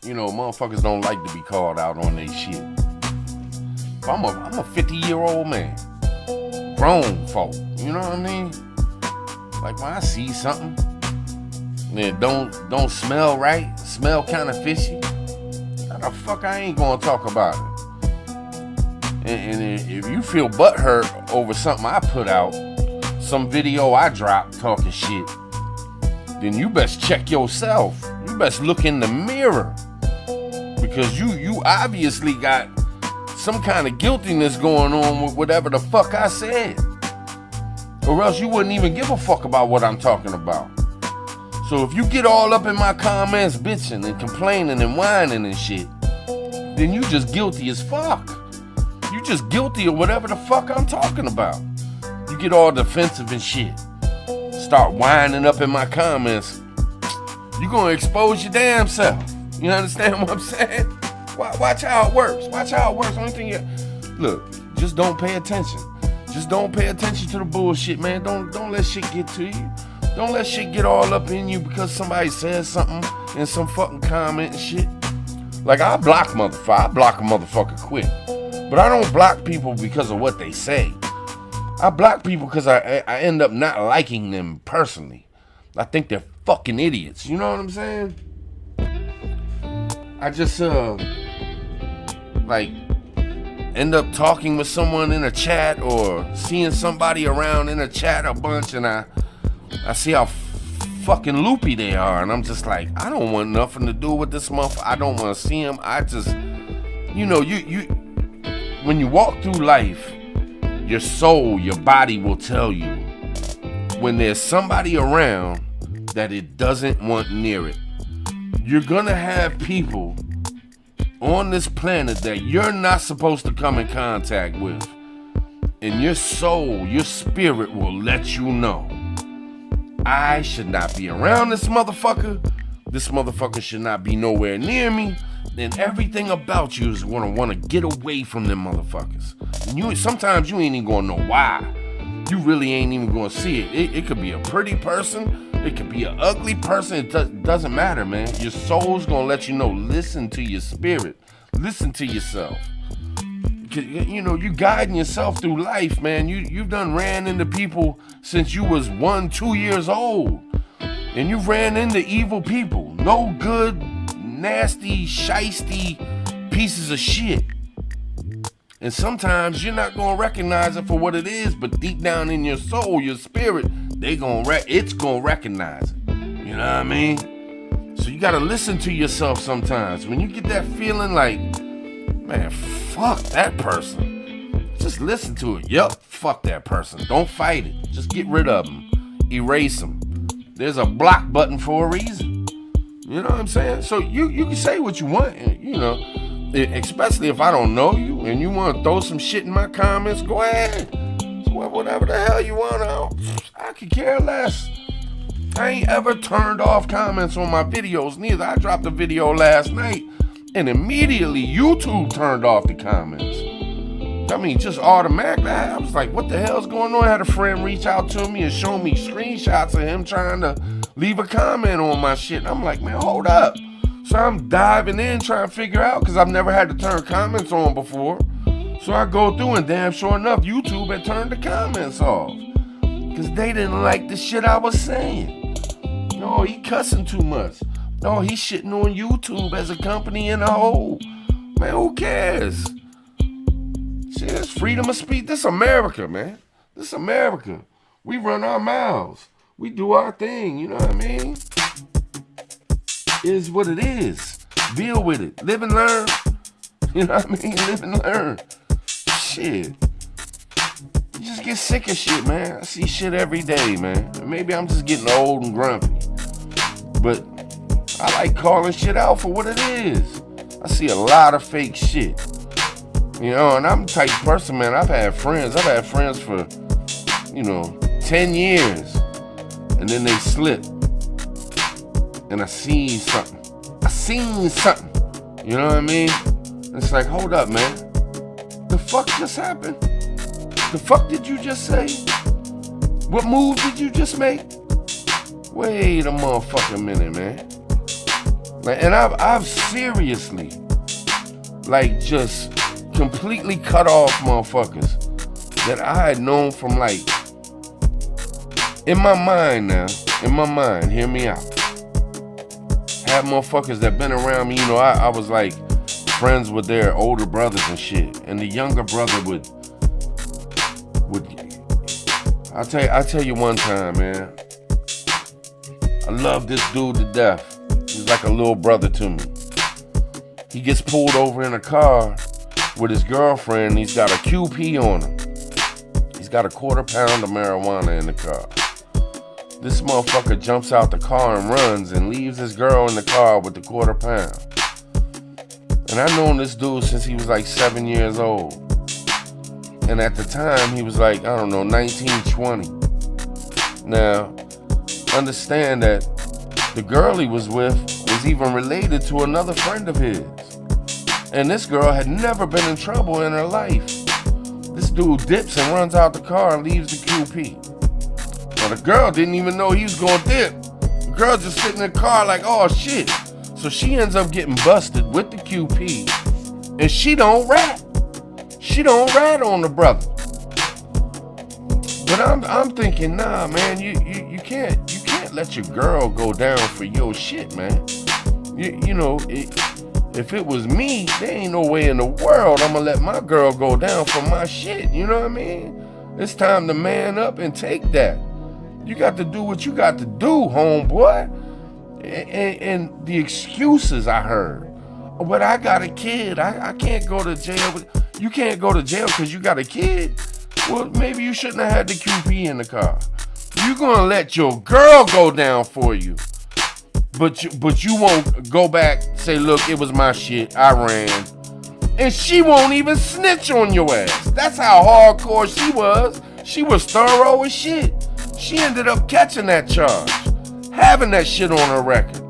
motherfuckers don't like to be called out on their shit. But I'm a 50-year-old man. Grown folk. You know what I mean? Like when I see something that don't smell right, smell kind of fishy, how the fuck I ain't gonna talk about it? And if you feel butthurt over something I put out, some video I dropped talking shit, then you best check yourself. You best look in the mirror. Because you obviously got some kind of guiltiness going on with whatever the fuck I said. Or else you wouldn't even give a fuck about what I'm talking about. So if you get all up in my comments bitching and complaining and whining and shit, then you just guilty as fuck. You just guilty of whatever the fuck I'm talking about. You get all defensive and shit. Start whining up in my comments. You gonna expose your damn self. You understand what I'm saying? Watch how it works. Watch how it works. Only thing look, just don't pay attention. Just don't pay attention to the bullshit, man. Don't let shit get to you. Don't let shit get all up in you because somebody says something in some fucking comment and shit. Like I block a motherfucker quick. But I don't block people because of what they say. I block people because I end up not liking them personally. I think they're fucking idiots. You know what I'm saying? I just end up talking with someone in a chat or seeing somebody around in a chat a bunch, and I see how fucking loopy they are, and I'm just like, I don't want nothing to do with this motherfucker. I don't want to see him. I just, you when you walk through life, your soul, your body will tell you when there's somebody around that it doesn't want near it. You're gonna have people on this planet that you're not supposed to come in contact with. And your soul, your spirit will let you know, I should not be around this motherfucker. This motherfucker should not be nowhere near me. And everything about you is gonna wanna get away from them motherfuckers. And sometimes you ain't even gonna know why. You really ain't even gonna see it. It could be a pretty person. It could be an ugly person. It doesn't matter, man. Your soul's gonna let you know. Listen to your spirit. Listen to yourself. You guiding yourself through life, man. You've done ran into people since you was 1-2 years old. And you've ran into evil people. No good, nasty, shiesty pieces of shit. And sometimes you're not gonna recognize it for what it is, but deep down in your soul, your spirit, it's gonna recognize it. You know what I mean? So you gotta listen to yourself sometimes. When you get that feeling like, man, fuck that person, just listen to it. Yup, fuck that person. Don't fight it. Just get rid of them. Erase them. There's a block button for a reason. You know what I'm saying? So you can say what you want, especially if I don't know you and you want to throw some shit in my comments, go ahead. So whatever the hell you want, I could care less. I ain't ever turned off comments on my videos neither. I dropped a video last night and immediately YouTube turned off the comments. I mean, just automatically. I was like, what the hell's going on? I had a friend reach out to me and show me screenshots of him trying to leave a comment on my shit. And I'm like, man, hold up. So I'm diving in trying to figure out, because I've never had to turn comments on before. So I go through and damn sure enough, YouTube had turned the comments off. Because they didn't like the shit I was saying. No, he cussing too much. No, he shitting on YouTube as a company in a whole. Man, who cares? Shit, it's freedom of speech. This America, man. This America. We run our mouths. We do our thing, you know what I mean? Is what it is. Deal with it. Live and learn. You know what I mean? Live and learn. Shit. You just get sick of shit, man. I see shit every day, man. Maybe I'm just getting old and grumpy. But I like calling shit out for what it is. I see a lot of fake shit. And I'm the type of person, man. I've had friends for, 10 years. And then they slip. And I seen something. You know what I mean? It's like, hold up, man. The fuck just happened? The fuck did you just say? What move did you just make? Wait a motherfucking minute, man. Like, and I've seriously, like, just completely cut off motherfuckers that I had known from, like, in my mind now, hear me out. Have motherfuckers that been around me, you know, I was like friends with their older brothers and shit. And the younger brother would I'll tell you one time, man. I love this dude to death. He's like a little brother to me. He gets pulled over in a car with his girlfriend. He's got a QP on him. He's got a 1/4 pound of marijuana in the car. This motherfucker jumps out the car and runs and leaves his girl in the car with the 1/4 pound. And I've known this dude since he was like 7 years old. And at the time, he was like, I don't know, 19, 20. Now, understand that the girl he was with was even related to another friend of his. And this girl had never been in trouble in her life. This dude dips and runs out the car and leaves the QP. Now, the girl didn't even know he was gonna dip. The girl just sitting in the car like, oh shit. So she ends up getting busted with the QP. And she don't rat. She don't rat on the brother. But I'm thinking, nah, man, you can't let your girl go down for your shit, man. You know, if it was me, there ain't no way in the world I'm gonna let my girl go down for my shit. You know what I mean? It's time to man up and take that. You got to do what you got to do, homeboy. And the excuses I heard. But I got a kid. I can't go to jail. You can't go to jail because you got a kid. Well, maybe you shouldn't have had the QP in the car. You're gonna let your girl go down for you. But you won't go back, say, look, it was my shit. I ran. And she won't even snitch on your ass. That's how hardcore she was. She was thorough as shit. She ended up catching that charge, having that shit on her record.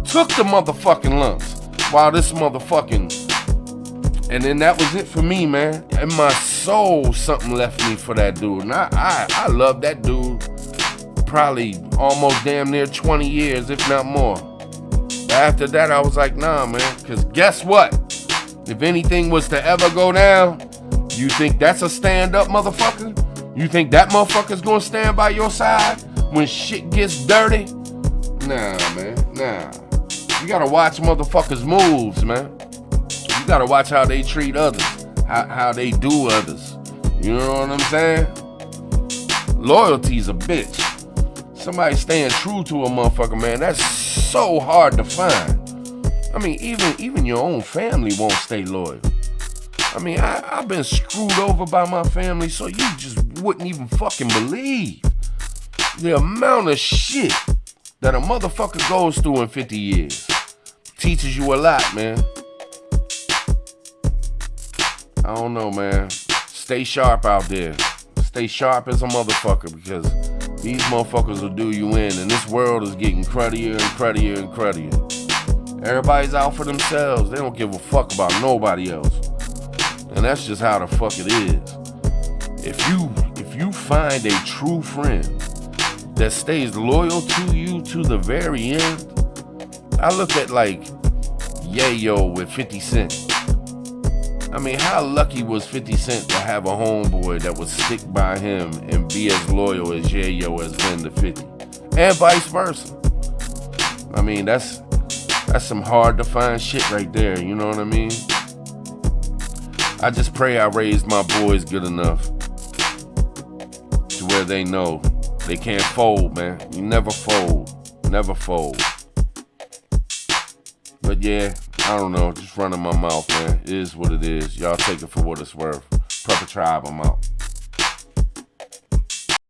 Took the motherfucking lumps while this motherfucking... And then that was it for me, man. In my soul, something left me for that dude. And I love that dude probably almost damn near 20 years, if not more. After that, I was like, nah, man. Because guess what? If anything was to ever go down, you think that's a stand-up motherfucker? You think that motherfucker's gonna stand by your side when shit gets dirty? Nah, man, nah. You gotta watch motherfuckers' moves, man. You gotta watch how they treat others, how they do others. You know what I'm saying? Loyalty's a bitch. Somebody staying true to a motherfucker, man, that's so hard to find. I mean, even your own family won't stay loyal. I mean, I've been screwed over by my family, so you just wouldn't even fucking believe the amount of shit that a motherfucker goes through in 50 years. Teaches you a lot, man. I don't know, man. Stay sharp out there. Stay sharp as a motherfucker, because these motherfuckers will do you in, and this world is getting cruddier and cruddier and cruddier. Everybody's out for themselves. They don't give a fuck about nobody else. And that's just how the fuck it is. If you find a true friend that stays loyal to you to the very end, I look at like Yayo with 50 Cent. I mean, how lucky was 50 Cent to have a homeboy that would stick by him and be as loyal as Yayo has been to 50? And vice versa. I mean, that's some hard to find shit right there, you know what I mean? I just pray I raised my boys good enough to where they know they can't fold, man. You never fold. Never fold. But yeah, I don't know. Just running my mouth, man. It is what it is. Y'all take it for what it's worth. Prepper Tribe, I'm out.